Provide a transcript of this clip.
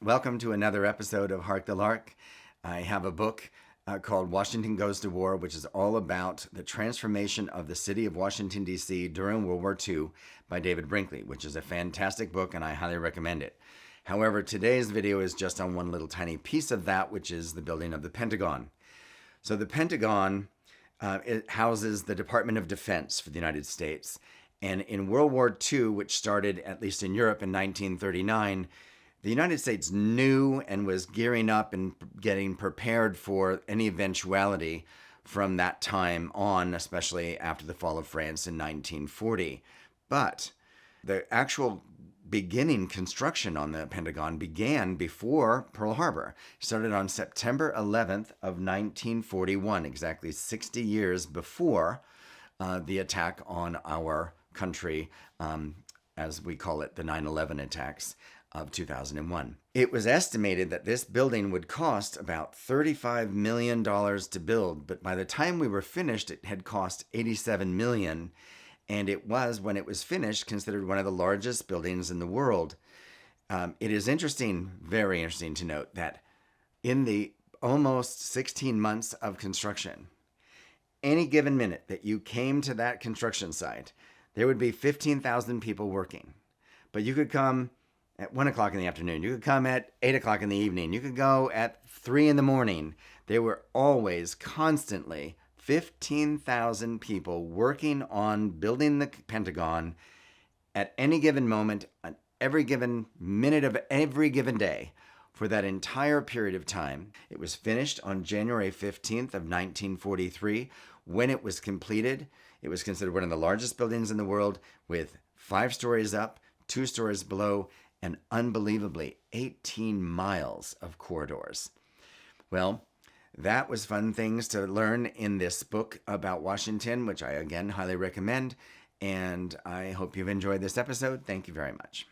Welcome to another episode of Hark the Lark. I have a book called Washington Goes to War, which is all about the transformation of the city of Washington, D.C. during World War II by David Brinkley, which is a fantastic book and I highly recommend it. However, today's video is just on one little tiny piece of that, which is the building of the Pentagon. So the Pentagon it houses the Department of Defense for the United States. And in World War II, which started at least in Europe in 1939, the United States knew and was gearing up and getting prepared for any eventuality from that time on, especially after the fall of France in 1940. But the actual beginning construction on the Pentagon began before Pearl Harbor. It started on September 11th of 1941, exactly 60 years before the attack on our country, as we call it, the 9/11 attacks of 2001. It was estimated that this building would cost about $35 million to build, but by the time we were finished, it had cost $87 million, and it was, when it was finished, considered one of the largest buildings in the world. It is interesting, very interesting to note that in the almost 16 months of construction, any given minute that you came to that construction site, there would be 15,000 people working. But you could come at 1 o'clock in the afternoon. You could come at 8 o'clock in the evening. You could go at 3 in the morning. There were always, constantly, 15,000 people working on building the Pentagon at any given moment, on every given minute of every given day for that entire period of time. It was finished on January 15th of 1943. When it was completed, it was considered one of the largest buildings in the world, with 5 stories up, 2 stories below, and unbelievably 18 miles of corridors. Well, that was fun things to learn in this book about Washington, which I again highly recommend. And I hope you've enjoyed this episode. Thank you very much.